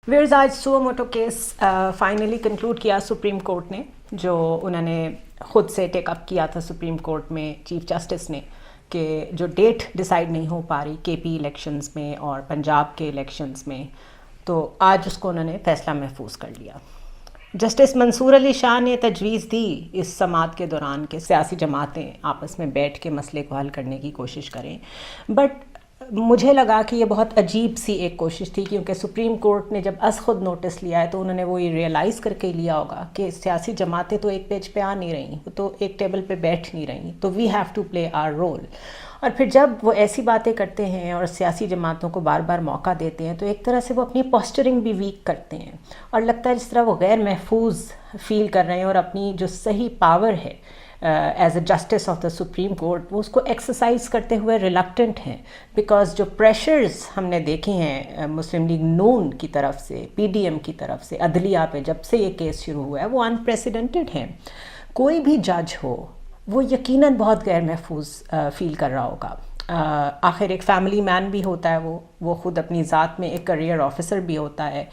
Wears آج سو motto case finally conclude کیا supreme court نے، جو انہوں نے خود سے ٹیک اپ کیا تھا سپریم کورٹ میں چیف جسٹس نے، کہ جو ڈیٹ ڈیسائیڈ نہیں ہو پا رہی کے پی الیکشنز میں اور پنجاب کے الیکشنز میں، تو آج اس کو انہوں نے فیصلہ محفوظ کر لیا۔ جسٹس منصور علی شاہ نے تجویز دی اس سماعت کے دوران کہ سیاسی جماعتیں آپس میں بیٹھ کے مسئلے کو حل کرنے کی کوشش کریں، بٹ مجھے لگا کہ یہ بہت عجیب سی ایک کوشش تھی، کیونکہ سپریم کورٹ نے جب از خود نوٹس لیا ہے تو انہوں نے وہ یہ ریئلائز کر کے لیا ہوگا کہ سیاسی جماعتیں تو ایک پیج پہ آ نہیں رہیں، وہ تو ایک ٹیبل پہ بیٹھ نہیں رہیں، تو we have to play our role. اور پھر جب وہ ایسی باتیں کرتے ہیں اور سیاسی جماعتوں کو بار بار موقع دیتے ہیں تو ایک طرح سے وہ اپنی پوسچرنگ بھی ویک کرتے ہیں، اور لگتا ہے جس طرح وہ غیر محفوظ فیل کر رہے ہیں، اور اپنی جو صحیح پاور ہے as a justice of the supreme court وہ اس کو ایکسرسائز کرتے ہوئے ریلکٹنٹ ہیں، بیکاز جو پریشرز ہم نے دیکھے ہیں مسلم لیگ نون کی طرف سے، پی ڈی ایم کی طرف سے عدلیہ پہ جب سے یہ کیس شروع ہوا ہے وہ انپریسیڈنٹڈ ہیں۔ کوئی بھی جج ہو وہ یقیناً بہت غیر محفوظ فیل کر رہا ہوگا۔ آخر ایک فیملی مین بھی ہوتا ہے، وہ خود اپنی ذات میں ایک کریئر آفیسر بھی ہوتا ہے،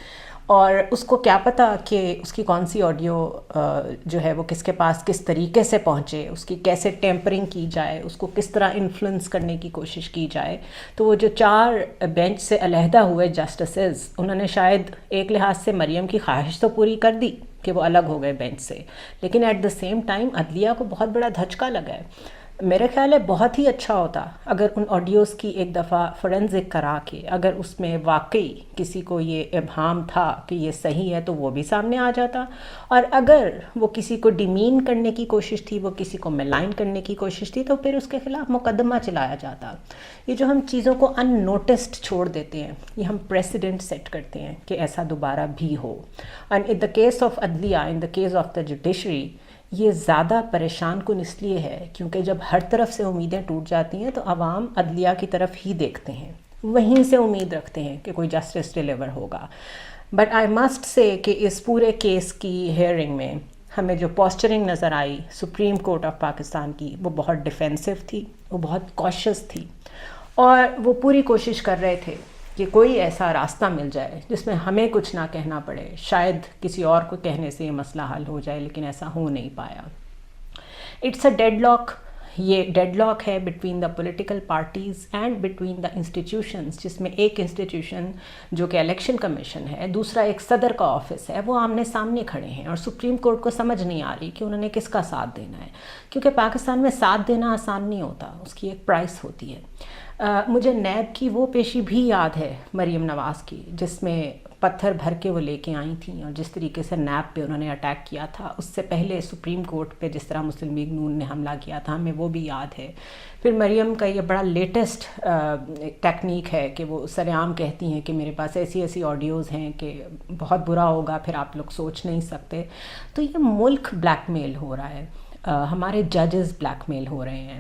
اور اس کو کیا پتہ کہ اس کی کون سی آڈیو جو ہے وہ کس کے پاس کس طریقے سے پہنچے، اس کی کیسے ٹیمپرنگ کی جائے، اس کو کس طرح انفلوئنس کرنے کی کوشش کی جائے۔ تو وہ جو 4 بینچ سے علیحدہ ہوئے جسٹسز، انہوں نے شاید ایک لحاظ سے مریم کی خواہش تو پوری کر دی کہ وہ الگ ہو گئے بینچ سے، لیکن ایٹ دا سیم ٹائم عدلیہ کو بہت بڑا دھچکا لگا ہے۔ میرے خیال ہے بہت ہی اچھا ہوتا اگر ان آڈیوز کی ایک دفعہ فورنزک کرا کے، اگر اس میں واقعی کسی کو یہ ابہام تھا کہ یہ صحیح ہے تو وہ بھی سامنے آ جاتا، اور اگر وہ کسی کو ڈیمین کرنے کی کوشش تھی، وہ کسی کو میلائن کرنے کی کوشش تھی، تو پھر اس کے خلاف مقدمہ چلایا جاتا۔ یہ جو ہم چیزوں کو ان نوٹسڈ چھوڑ دیتے ہیں، یہ ہم پریسیڈنٹ سیٹ کرتے ہیں کہ ایسا دوبارہ بھی ہو۔ And in the case of عدلیہ، in the case of the judiciary, یہ زیادہ پریشان کن اس لیے ہے کیونکہ جب ہر طرف سے امیدیں ٹوٹ جاتی ہیں تو عوام عدلیہ کی طرف ہی دیکھتے ہیں، وہیں سے امید رکھتے ہیں کہ کوئی جسٹس ڈیلیور ہوگا۔ بٹ آئی مسٹ سے کہ اس پورے کیس کی ہیئرنگ میں ہمیں جو پوسچرنگ نظر آئی سپریم کورٹ آف پاکستان کی، وہ بہت ڈیفینسو تھی، وہ بہت کوشش تھی، اور وہ پوری کوشش کر رہے تھے کہ کوئی ایسا راستہ مل جائے جس میں ہمیں کچھ نہ کہنا پڑے، شاید کسی اور کو کہنے سے یہ مسئلہ حل ہو جائے، لیکن ایسا ہو نہیں پایا۔ اٹس اے ڈیڈ لاک، یہ ڈیڈ لاک ہے between the political parties and between the institutions, جس میں ایک انسٹیٹیوشن جو کہ الیکشن کمیشن ہے، دوسرا ایک صدر کا آفس ہے، وہ آمنے سامنے کھڑے ہیں، اور سپریم کورٹ کو سمجھ نہیں آ رہی کہ انہوں نے کس کا ساتھ دینا ہے، کیونکہ پاکستان میں ساتھ دینا آسان نہیں ہوتا، اس کی ایک پرائس ہوتی ہے۔ مجھے نیب کی وہ پیشی بھی یاد ہے مریم نواز کی، جس میں پتھر بھر کے وہ لے کے آئی تھیں، اور جس طریقے سے نیب پہ انہوں نے اٹیک کیا تھا، اس سے پہلے سپریم کورٹ پہ جس طرح مسلم لیگ نون نے حملہ کیا تھا، ہمیں وہ بھی یاد ہے۔ پھر مریم کا یہ بڑا لیٹسٹ ٹیکنیک ہے کہ وہ سرعام کہتی ہیں کہ میرے پاس ایسی ایسی آڈیوز ہیں کہ بہت برا ہوگا، پھر آپ لوگ سوچ نہیں سکتے۔ تو یہ ملک بلیک میل ہو رہا ہے، ہمارے ججز بلیک میل ہو رہے ہیں۔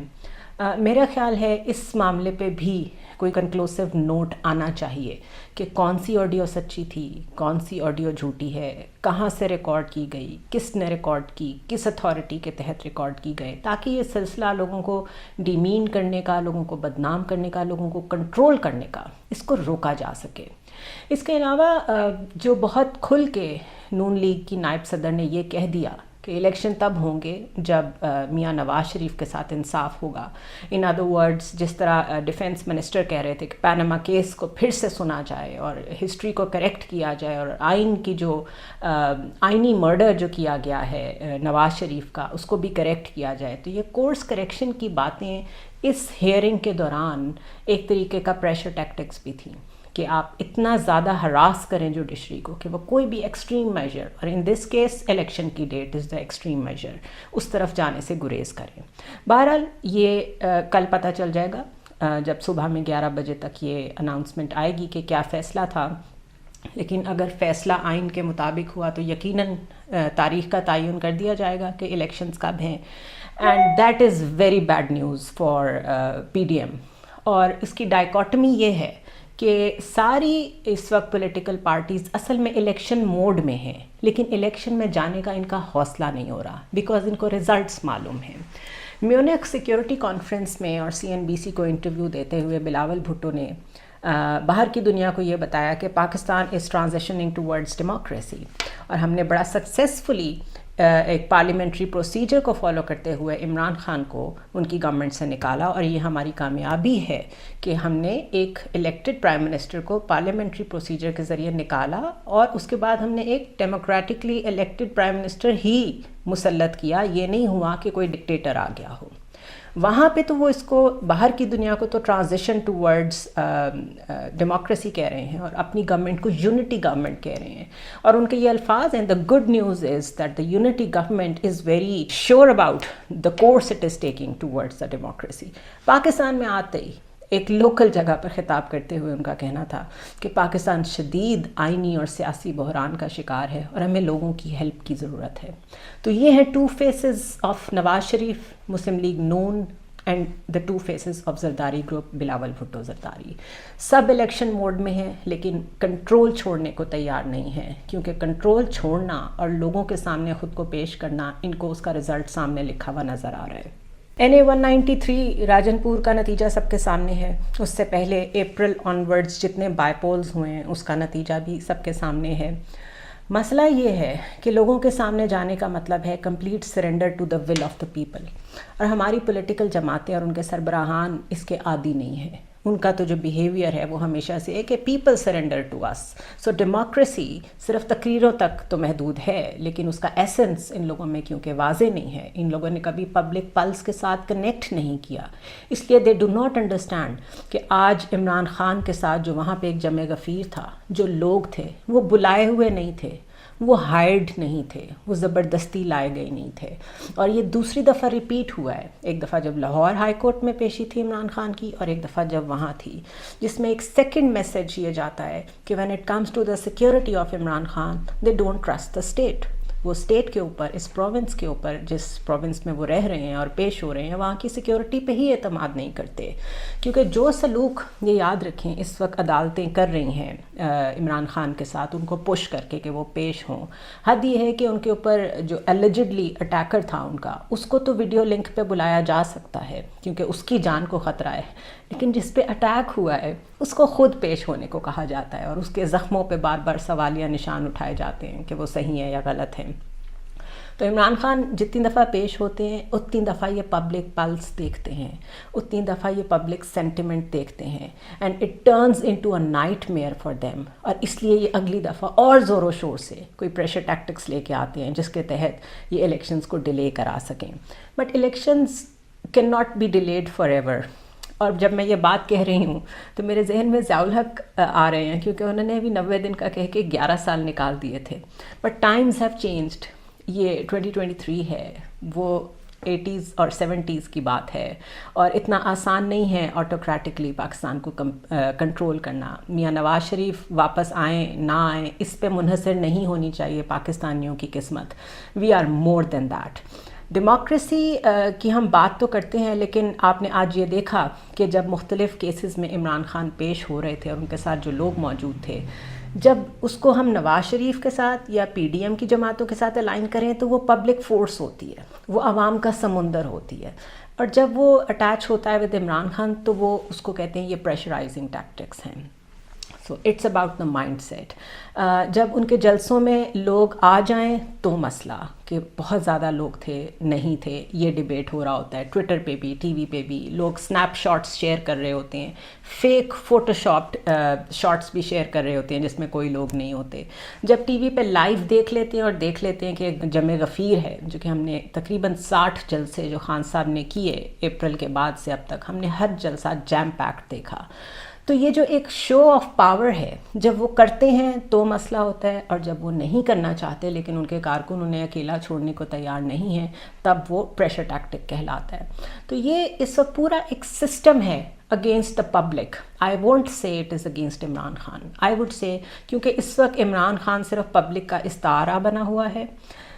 میرا خیال ہے اس معاملے پہ بھی کوئی کنکلوسیو نوٹ آنا چاہیے کہ کون سی آڈیو سچی تھی، کون سی آڈیو جھوٹی ہے، کہاں سے ریکارڈ کی گئی، کس نے ریکارڈ کی، کس اتھارٹی کے تحت ریکارڈ کی گئے، تاکہ یہ سلسلہ لوگوں کو ڈیمین کرنے کا، لوگوں کو بدنام کرنے کا، لوگوں کو کنٹرول کرنے کا، اس کو روکا جا سکے۔ اس کے علاوہ جو بہت کھل کے نون لیگ کی نائب صدر نے یہ کہہ دیا کہ الیکشن تب ہوں گے جب میاں نواز شریف کے ساتھ انصاف ہوگا، ان ادر ورڈز جس طرح ڈیفینس منسٹر کہہ رہے تھے کہ پاناما کیس کو پھر سے سنا جائے اور ہسٹری کو کریکٹ کیا جائے، اور آئین کی جو آئینی مرڈر جو کیا گیا ہے نواز شریف کا، اس کو بھی کریکٹ کیا جائے، تو یہ کورس کریکشن کی باتیں اس ہیئرنگ کے دوران ایک طریقے کا پریشر ٹیکٹکس بھی تھیں کہ آپ اتنا زیادہ ہراس کریں جوڈیشری کو کہ وہ کوئی بھی ایکسٹریم میجر، اور ان دس کیس الیکشن کی date is the extreme measure, اس طرف جانے سے گریز کریں۔ بہرحال یہ کل پتہ چل جائے گا جب صبح میں 11 بجے تک یہ اناؤنسمنٹ آئے گی کہ کیا فیصلہ تھا، لیکن اگر فیصلہ آئین کے مطابق ہوا تو یقیناً تاریخ کا تعین کر دیا جائے گا کہ الیکشنز کب ہیں، and that is very bad news for PDM. اور اس کی ڈائیکاٹمی یہ ہے کہ ساری اس وقت پولیٹیکل پارٹیز اصل میں الیکشن موڈ میں ہیں، لیکن الیکشن میں جانے کا ان کا حوصلہ نہیں ہو رہا، بیکاز ان کو ریزلٹس معلوم ہیں۔ میونخ سیکیورٹی کانفرنس میں اور CNBC کو انٹرویو دیتے ہوئے بلاول بھٹو نے باہر کی دنیا کو یہ بتایا کہ پاکستان از ٹرانزیشننگ ٹورڈز ڈیموکریسی، اور ہم نے بڑا سکسیسفلی ایک پارلیمنٹری پروسیجر کو فالو کرتے ہوئے عمران خان کو ان کی گورنمنٹ سے نکالا، اور یہ ہماری کامیابی ہے کہ ہم نے ایک الیکٹڈ پرائم منسٹر کو پارلیمنٹری پروسیجر کے ذریعے نکالا، اور اس کے بعد ہم نے ایک ڈیموکریٹکلی الیکٹڈ پرائم منسٹر ہی مسلط کیا. یہ نہیں ہوا کہ کوئی ڈکٹیٹر آ گیا ہو. وہاں پہ تو وہ اس کو باہر کی دنیا کو تو ٹرانزیشن ٹورڈز ڈیموکریسی کہہ رہے ہیں، اور اپنی گورنمنٹ کو یونٹی گورنمنٹ کہہ رہے ہیں، اور ان کے یہ الفاظ ہیں: the good news is that the unity government is very sure about the course it is taking towards the democracy. Pakistan میں آتے ہی ایک لوکل جگہ پر خطاب کرتے ہوئے ان کا کہنا تھا کہ پاکستان شدید آئینی اور سیاسی بحران کا شکار ہے اور ہمیں لوگوں کی ہیلپ کی ضرورت ہے. تو یہ ہیں two faces of Nawaz Sharif, Muslim League Noon, and the two faces of Zardari group, Bilawal Bhutto Zardari. سب الیکشن موڈ میں ہیں لیکن کنٹرول چھوڑنے کو تیار نہیں ہیں، کیونکہ کنٹرول چھوڑنا اور لوگوں کے سامنے خود کو پیش کرنا، ان کو اس کا رزلٹ سامنے لکھا ہوا نظر آ رہا ہے. NA-193 راجن پور کا نتیجہ سب کے سامنے ہے. اس سے پہلے اپریل آنورڈز جتنے بائی پولز ہوئے ہیں اس کا نتیجہ بھی سب کے سامنے ہے. مسئلہ یہ ہے کہ لوگوں کے سامنے جانے کا مطلب ہے complete surrender to the will of the people, اور ہماری پولیٹیکل جماعتیں اور ان کے سربراہان اس کے عادی نہیں ہیں. ان کا تو جو بیہیویئر ہے وہ ہمیشہ سے ہے کہ people surrender to us. So democracy صرف تقریروں تک تو محدود ہے، لیکن اس کا ایسنس ان لوگوں میں کیونکہ واضح نہیں ہے، ان لوگوں نے کبھی پبلک پلس کے ساتھ کنیکٹ نہیں کیا، اس لیے دے ڈو ناٹ انڈرسٹینڈ کہ آج عمران خان کے ساتھ جو وہاں پہ ایک جمع غفیر تھا، جو لوگ تھے وہ بلائے ہوئے نہیں تھے، وہ ہائرڈ نہیں تھے، وہ زبردستی لائے گئے نہیں تھے. اور یہ دوسری دفعہ ریپیٹ ہوا ہے. ایک دفعہ جب لاہور ہائی کورٹ میں پیشی تھی عمران خان کی، اور ایک دفعہ جب وہاں تھی، جس میں ایک سیکنڈ میسج یہ جاتا ہے کہ when it comes to the security of Imran Khan they don't trust the state. وہ اسٹیٹ کے اوپر، اس پروونس کے اوپر، جس پروونس میں وہ رہ رہے ہیں اور پیش ہو رہے ہیں، وہاں کی سیکیورٹی پہ ہی اعتماد نہیں کرتے. کیونکہ جو سلوک، یہ یاد رکھیں، اس وقت عدالتیں کر رہی ہیں عمران خان کے ساتھ، ان کو پش کر کے کہ وہ پیش ہوں. حد یہ ہے کہ ان کے اوپر جو اللیجڈلی اٹیکر تھا ان کا، اس کو تو ویڈیو لنک پہ بلایا جا سکتا ہے کیونکہ اس کی جان کو خطرہ ہے، لیکن جس پہ اٹیک ہوا ہے اس کو خود پیش ہونے کو کہا جاتا ہے، اور اس کے زخموں پہ بار بار سوالیہ نشان اٹھائے جاتے ہیں کہ وہ صحیح ہے یا غلط ہے. تو عمران خان جتنی دفعہ پیش ہوتے ہیں اتنی دفعہ یہ پبلک پلس دیکھتے ہیں، اتنی دفعہ یہ پبلک سینٹیمنٹ دیکھتے ہیں، and it turns into a night measure for them. اور اس لیے یہ اگلی دفعہ اور زور و شور سے کوئی پریشر ٹیکٹکس لے کے آتے ہیں جس کے تحت یہ الیکشنز کو ڈیلے کرا سکیں. But elections can not be delayed forever. اور جب میں یہ بات کہہ رہی ہوں تو میرے ذہن میں ضیاء الحق آ رہے ہیں، کیونکہ انہوں نے ابھی 90 دن کا کہہ کے 11 سال نکال دیے تھے. But Times have changed. یہ 2023 ہے، وہ 80s اور 70s کی بات ہے، اور اتنا آسان نہیں ہے آٹوکریٹکلی پاکستان کو کنٹرول کرنا. میاں نواز شریف واپس آئیں نہ آئیں، اس پہ منحصر نہیں ہونی چاہیے پاکستانیوں کی قسمت. We are more than that. Democracy کی ہم بات تو کرتے ہیں، لیکن آپ نے آج یہ دیکھا کہ جب مختلف کیسز میں عمران خان پیش ہو رہے تھے اور ان کے ساتھ جو لوگ موجود تھے، جب اس کو ہم نواز شریف کے ساتھ یا PDM کی جماعتوں کے ساتھ الائن کریں تو وہ پبلک فورس ہوتی ہے، وہ عوام کا سمندر ہوتی ہے. اور جب وہ اٹیچ ہوتا ہے ود عمران خان تو وہ اس کو کہتے ہیں یہ پریشرائزنگ ٹیکٹکس ہیں. So it's about the mindset. جب ان کے جلسوں میں لوگ آ جائیں تو مسئلہ کہ بہت زیادہ لوگ تھے نہیں تھے، یہ ڈیبیٹ ہو رہا ہوتا ہے. ٹویٹر پہ بھی، ٹی وی پہ بھی لوگ سنیپ شاٹس شیئر کر رہے ہوتے ہیں، فیک فوٹو شاٹس بھی شیئر کر رہے ہوتے ہیں جس میں کوئی لوگ نہیں ہوتے. جب ٹی وی پہ لائیو دیکھ لیتے ہیں اور دیکھ لیتے ہیں کہ ایک جمع غفیر ہے، جو کہ ہم نے تقریباً 60 جلسے جو خان صاحب نے کیے اپریل کے بعد سے اب تک، ہم نے ہر جلسہ جیم پیکڈ دیکھا. تو یہ جو ایک شو آف پاور ہے، جب وہ کرتے ہیں تو مسئلہ ہوتا ہے، اور جب وہ نہیں کرنا چاہتے لیکن ان کے کارکن انہیں اکیلا چھوڑنے کو تیار نہیں ہیں، تب وہ پریشر ٹیکٹک کہلاتا ہے. تو یہ اس وقت پورا ایک سسٹم ہے against the public. I won't say it is against Imran Khan. I would say, کیونکہ اس وقت عمران خان صرف پبلک کا استعارہ بنا ہوا ہے،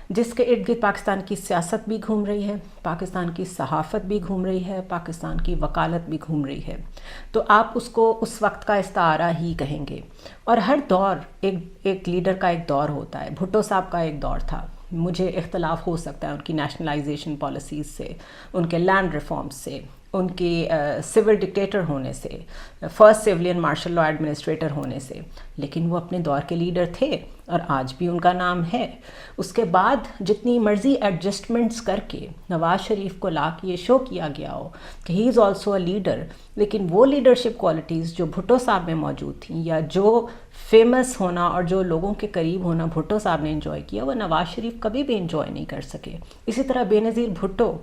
جس کے ارد گرد پاکستان کی سیاست بھی گھوم رہی ہے، پاکستان کی صحافت بھی گھوم رہی ہے، پاکستان کی وکالت بھی گھوم رہی ہے. تو آپ اس کو اس وقت کا استعارہ ہی کہیں گے. اور ہر دور ایک لیڈر کا ایک دور ہوتا ہے. بھٹو صاحب کا ایک دور تھا، مجھے اختلاف ہو سکتا ہے ان کی نیشنلائزیشن پالیسیز سے، ان کے لینڈ ریفارمز سے، ان کی سول ڈکٹیٹر ہونے سے، first civilian martial law administrator ہونے سے، لیکن وہ اپنے دور کے لیڈر تھے اور آج بھی ان کا نام ہے۔ اس کے بعد جتنی مرضی ایڈجسٹمنٹس کر کے نواز شریف کو لا کے یہ شو کیا گیا ہو کہ ہی از آلسو اے لیڈر، لیکن وہ لیڈرشپ کوالٹیز جو بھٹو صاحب میں موجود تھیں، یا جو فیمس ہونا اور جو لوگوں کے قریب ہونا بھٹو صاحب نے انجوائے کیا، وہ نواز شریف کبھی بھی انجوائے نہیں کر سکے۔ اسی طرح بے نظیر بھٹو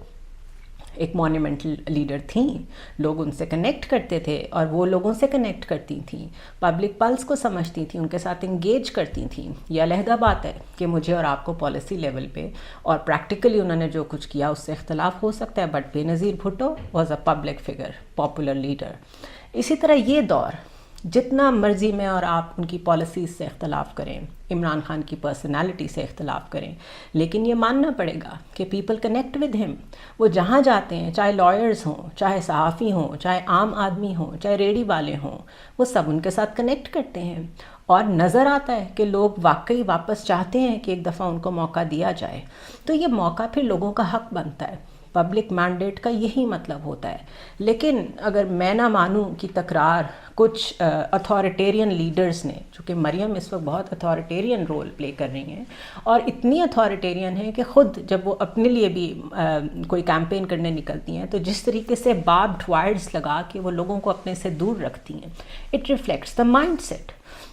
ایک مونیومنٹل لیڈر تھیں، لوگ ان سے کنیکٹ کرتے تھے اور وہ لوگوں سے کنیکٹ کرتی تھیں، پبلک پلس کو سمجھتی تھیں، ان کے ساتھ انگیج کرتی تھیں۔ یہ علیحدہ بات ہے کہ مجھے اور آپ کو پالیسی لیول پہ اور پریکٹیکلی انہوں نے جو کچھ کیا اس سے اختلاف ہو سکتا ہے، but Benazir Bhutto was a public figure, popular leader. اسی طرح یہ دور جتنا مرضی میں اور آپ ان کی پالیسیز سے اختلاف کریں، عمران خان کی پرسنالٹی سے اختلاف کریں، لیکن یہ ماننا پڑے گا کہ پیپل کنیکٹ ود ہم۔ وہ جہاں جاتے ہیں، چاہے لائرز ہوں، چاہے صحافی ہوں، چاہے عام آدمی ہوں، چاہے ریڑھی والے ہوں، وہ سب ان کے ساتھ کنیکٹ کرتے ہیں، اور نظر آتا ہے کہ لوگ واقعی واپس چاہتے ہیں کہ ایک دفعہ ان کو موقع دیا جائے۔ تو یہ موقع پھر لوگوں کا حق بنتا ہے، پبلک مینڈیٹ کا یہی مطلب ہوتا ہے۔ لیکن اگر میں نہ مانوں کہ تکرار کچھ اتھارٹیرین لیڈرز نے، چونکہ مریم اس وقت بہت اتھارٹیرین رول پلے کر رہی ہیں، اور اتنی اتھارٹیرین ہیں کہ خود جب وہ اپنے لیے بھی کوئی کیمپین کرنے نکلتی ہیں تو جس طریقے سے باربڈ وائرز لگا کے وہ لوگوں کو اپنے سے دور رکھتی ہیں، it reflects the mindset.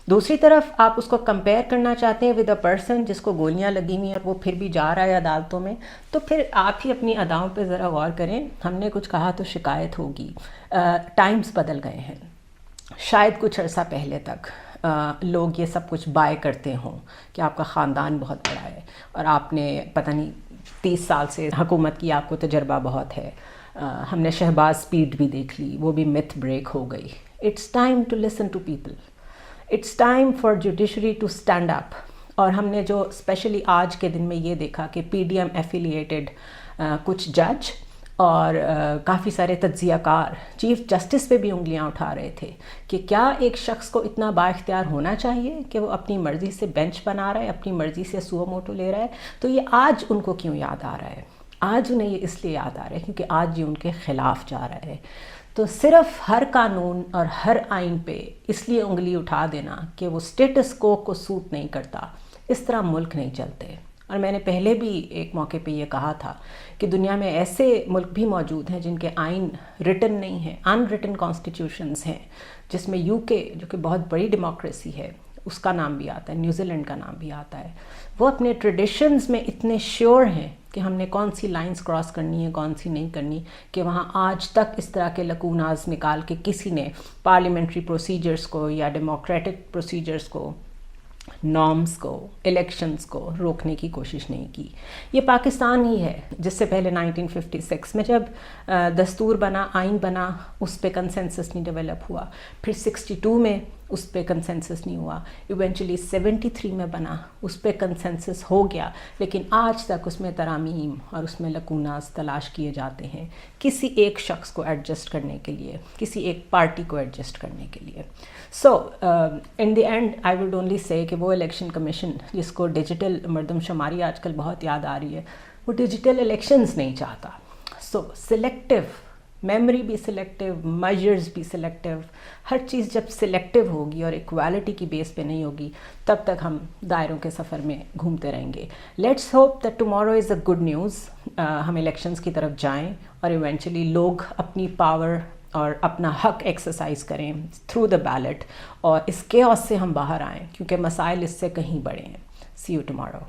دوسری طرف آپ اس کو کمپیئر کرنا چاہتے ہیں ود اے پرسن جس کو گولیاں لگی ہوئی ہیں اور وہ پھر بھی جا رہا ہے عدالتوں میں، تو پھر آپ ہی اپنی اداؤں پہ ذرا غور کریں۔ ہم نے کچھ کہا تو شکایت ہوگی، ٹائمز بدل گئے ہیں۔ شاید کچھ عرصہ پہلے تک لوگ یہ سب کچھ بائے کرتے ہوں کہ آپ کا خاندان بہت بڑا ہے اور آپ نے پتہ نہیں 30 سال سے حکومت کی، آپ کو تجربہ بہت ہے۔ ہم نے شہباز اسپیڈ بھی دیکھ لی، وہ بھی میتھ بریک ہو گئی۔ It's time to listen to people, it's time for judiciary to stand up. اور ہم نے جو اسپیشلی آج کے دن میں یہ دیکھا کہ پی ڈی ایم ایفیلیٹڈ کچھ جج اور کافی سارے تجزیہ کار چیف جسٹس پہ بھی انگلیاں اٹھا رہے تھے کہ کیا ایک شخص کو اتنا با اختیار ہونا چاہیے کہ وہ اپنی مرضی سے بینچ بنا رہا ہے، اپنی مرضی سے سو موٹو لے رہا ہے۔ تو یہ آج ان کو کیوں یاد آ رہا ہے؟ آج انہیں یہ اس لیے یاد آ رہا ہے کیونکہ آج یہ ان کے خلاف جا رہا ہے۔ تو صرف ہر قانون اور ہر آئین پہ اس لیے انگلی اٹھا دینا کہ وہ اسٹیٹس کو سوٹ نہیں کرتا، اس طرح ملک نہیں چلتے۔ اور میں نے پہلے بھی ایک موقع پہ یہ کہا تھا کہ دنیا میں ایسے ملک بھی موجود ہیں جن کے آئین ریٹن نہیں ہیں، ان ریٹن کانسٹیٹیوشنز ہیں، جس میں یو کے جو کہ بہت بڑی ڈیموکریسی ہے اس کا نام بھی آتا ہے، نیوزی لینڈ کا نام بھی آتا ہے۔ وہ اپنے ٹریڈیشنز میں اتنے شیور ہیں کہ ہم نے کون سی لائنز کراس کرنی ہے، کون سی نہیں کرنی، کہ وہاں آج تک اس طرح کے لکوناز نکال کے کسی نے پارلیمنٹری پروسیجرز کو یا ڈیموکریٹک پروسیجرز کو، نارمز کو، الیکشنز کو روکنے کی کوشش نہیں کی۔ یہ پاکستان ہی ہے جس سے پہلے 1956 میں جب دستور بنا، آئین بنا، اس پہ کنسنسس نہیں ڈیولپ ہوا، پھر 62 میں اس پہ کنسنسس نہیں ہوا، ایونچولی 73 میں بنا، اس پہ کنسنسس ہو گیا، لیکن آج تک اس میں ترامیم اور اس میں لکوناز تلاش کیے جاتے ہیں کسی ایک شخص کو ایڈجسٹ کرنے کے لیے، کسی ایک پارٹی کو ایڈجسٹ کرنے کے لیے۔ So in the end I would only say کہ وہ الیکشن کمیشن جس کو ڈیجیٹل مردم شماری آج کل بہت یاد آ رہی ہے، وہ ڈیجیٹل الیکشنز نہیں چاہتا۔ سو سلیکٹیو میموری بھی سلیکٹیو، میجرز بھی سلیکٹیو، ہر چیز جب سلیکٹیو ہوگی اور ایکوالٹی کی بیس پہ نہیں ہوگی تب تک ہم دائروں کے سفر میں گھومتے رہیں گے۔ Let's hope that tomorrow is a good news, ہم الیکشنز کی طرف جائیں اور ایونچولی لوگ اپنی پاور اور اپنا حق ایکسرسائز کریں تھرو دا بیلٹ، اور اس کیوس سے ہم باہر آئیں کیونکہ مسائل اس سے کہیں بڑے ہیں۔ سی یو ٹمورو۔